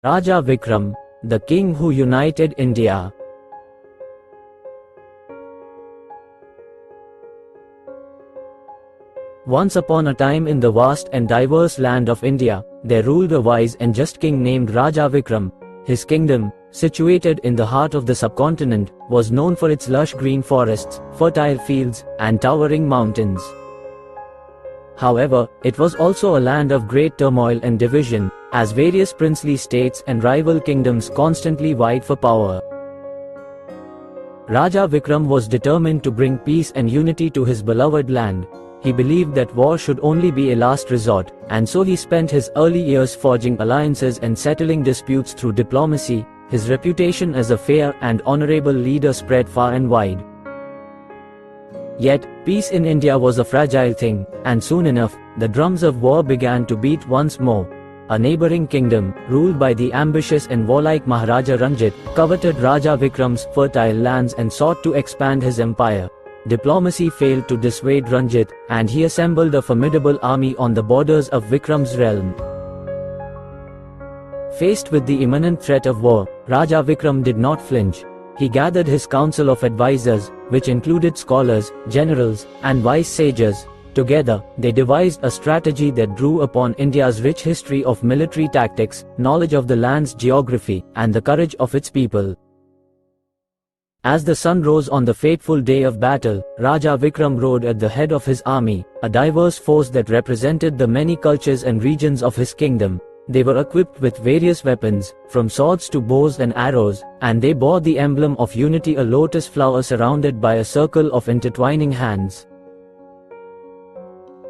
Raja Vikram, the king who united India. Once upon a time in the vast and diverse land of India, there ruled a wise and just king named Raja Vikram. His kingdom, situated in the heart of the subcontinent, was known for its lush green forests, fertile fields, and towering mountains. However, it was also a land of great turmoil and division, as various princely states and rival kingdoms constantly vied for power. Raja Vikram was determined to bring peace and unity to his beloved land. He believed that war should only be a last resort, and so he spent his early years forging alliances and settling disputes through diplomacy. His reputation as a fair and honorable leader spread far and wide. Yet, peace in India was a fragile thing, and soon enough, the drums of war began to beat once more. A neighboring kingdom, ruled by the ambitious and warlike Maharaja Ranjit, coveted Raja Vikram's fertile lands and sought to expand his empire. Diplomacy failed to dissuade Ranjit, and he assembled a formidable army on the borders of Vikram's realm. Faced with the imminent threat of war, Raja Vikram did not flinch. He gathered his council of advisors, which included scholars, generals, and wise sages. Together, they devised a strategy that drew upon India's rich history of military tactics, knowledge of the land's geography, and the courage of its people. As the sun rose on the fateful day of battle, Raja Vikram rode at the head of his army, a diverse force that represented the many cultures and regions of his kingdom. They were equipped with various weapons, from swords to bows and arrows, and they bore the emblem of unity, a lotus flower surrounded by a circle of intertwining hands.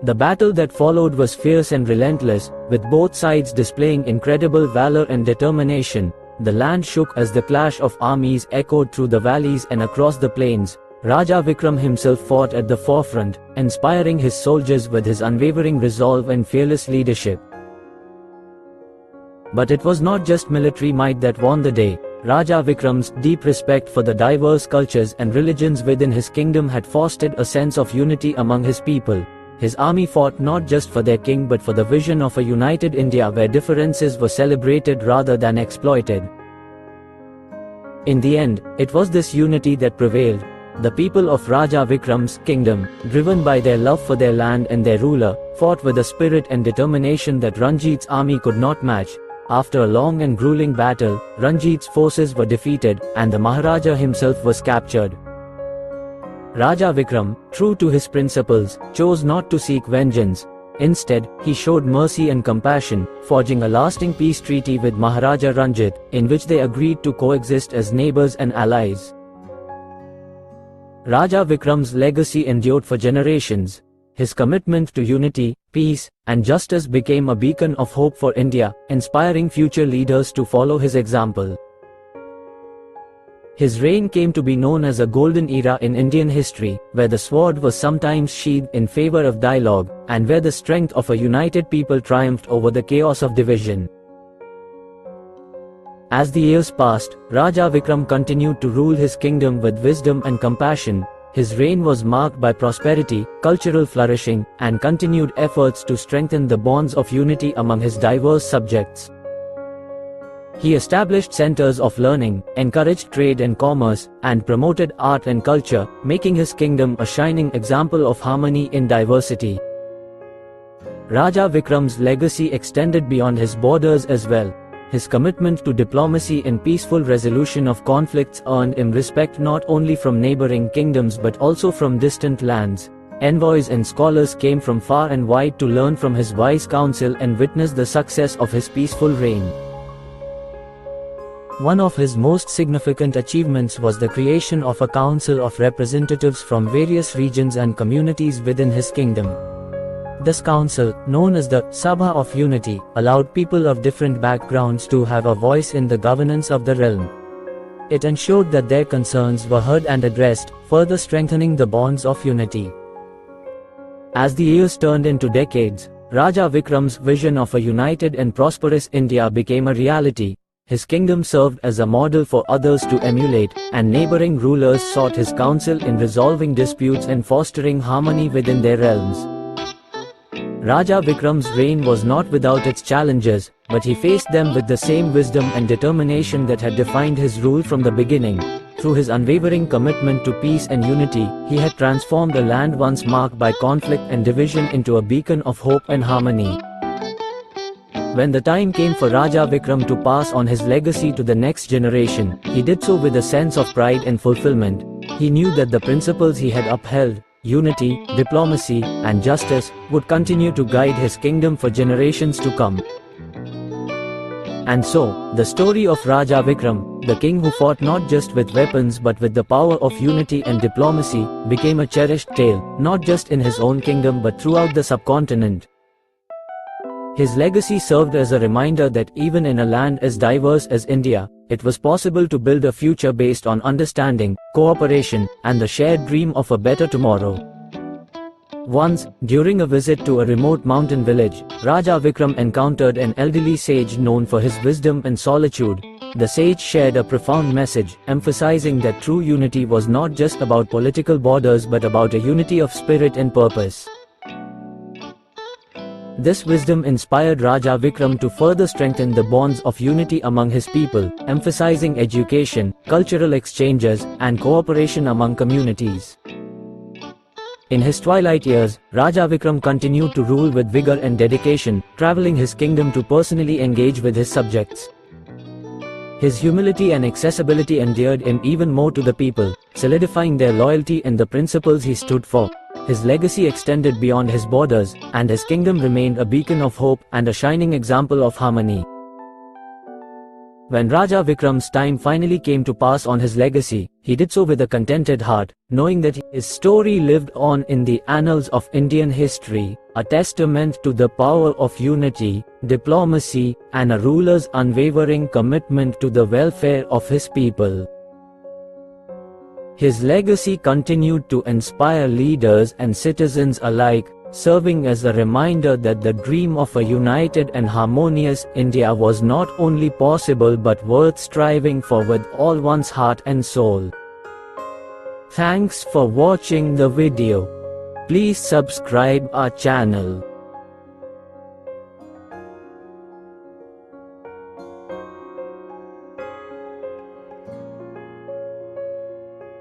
The battle that followed was fierce and relentless, with both sides displaying incredible valor and determination. The land shook as the clash of armies echoed through the valleys and across the plains. Raja Vikram himself fought at the forefront, inspiring his soldiers with his unwavering resolve and fearless leadership. But it was not just military might that won the day. Raja Vikram's deep respect for the diverse cultures and religions within his kingdom had fostered a sense of unity among his people. His army fought not just for their king but for the vision of a united India where differences were celebrated rather than exploited. In the end, it was this unity that prevailed. The people of Raja Vikram's kingdom, driven by their love for their land and their ruler, fought with a spirit and determination that Ranjit's army could not match. After a long and grueling battle, Ranjit's forces were defeated, and the Maharaja himself was captured. Raja Vikram, true to his principles, chose not to seek vengeance. Instead, he showed mercy and compassion, forging a lasting peace treaty with Maharaja Ranjit, in which they agreed to coexist as neighbors and allies. Raja Vikram's legacy endured for generations. His commitment to unity, peace, and justice became a beacon of hope for India, inspiring future leaders to follow his example. His reign came to be known as a golden era in Indian history, where the sword was sometimes sheathed in favor of dialogue, and where the strength of a united people triumphed over the chaos of division. As the years passed, Raja Vikram continued to rule his kingdom with wisdom and compassion. His reign was marked by prosperity, cultural flourishing, and continued efforts to strengthen the bonds of unity among his diverse subjects. He established centers of learning, encouraged trade and commerce, and promoted art and culture, making his kingdom a shining example of harmony in diversity. Raja Vikram's legacy extended beyond his borders as well. His commitment to diplomacy and peaceful resolution of conflicts earned him respect not only from neighboring kingdoms but also from distant lands. Envoys and scholars came from far and wide to learn from his wise counsel and witness the success of his peaceful reign. One of his most significant achievements was the creation of a council of representatives from various regions and communities within his kingdom. This council, known as the Sabha of Unity, allowed people of different backgrounds to have a voice in the governance of the realm. It ensured that their concerns were heard and addressed, further strengthening the bonds of unity. As the years turned into decades, Raja Vikram's vision of a united and prosperous India became a reality. His kingdom served as a model for others to emulate, and neighboring rulers sought his counsel in resolving disputes and fostering harmony within their realms. Raja Vikram's reign was not without its challenges. but he faced them with the same wisdom and determination that had defined his rule from the beginning. Through his unwavering commitment to peace and unity, he had transformed a land once marked by conflict and division into a beacon of hope and harmony. When the time came for Raja Vikram to pass on his legacy to the next generation, he did so with a sense of pride and fulfillment. He knew that the principles he had upheld, unity, diplomacy, and justice, would continue to guide his kingdom for generations to come. And so, the story of Raja Vikram, the king who fought not just with weapons but with the power of unity and diplomacy, became a cherished tale, not just in his own kingdom but throughout the subcontinent. His legacy served as a reminder that even in a land as diverse as India, it was possible to build a future based on understanding, cooperation, and the shared dream of a better tomorrow. Once, during a visit to a remote mountain village, Raja Vikram encountered an elderly sage known for his wisdom and solitude. The sage shared a profound message, emphasizing that true unity was not just about political borders but about a unity of spirit and purpose. This wisdom inspired Raja Vikram to further strengthen the bonds of unity among his people, emphasizing education, cultural exchanges, and cooperation among communities. In his twilight years, Raja Vikram continued to rule with vigor and dedication, traveling his kingdom to personally engage with his subjects. His humility and accessibility endeared him even more to the people, solidifying their loyalty in the principles he stood for. His legacy extended beyond his borders, and his kingdom remained a beacon of hope and a shining example of harmony. When Raja Vikram's time finally came to pass on his legacy, he did so with a contented heart, knowing that his story lived on in the annals of Indian history, a testament to the power of unity, diplomacy, and a ruler's unwavering commitment to the welfare of his people. His legacy continued to inspire leaders and citizens alike, serving as a reminder that the dream of a united and harmonious India was not only possible but worth striving for with all one's heart and soul. Thanks for watching the video. Please subscribe our channel.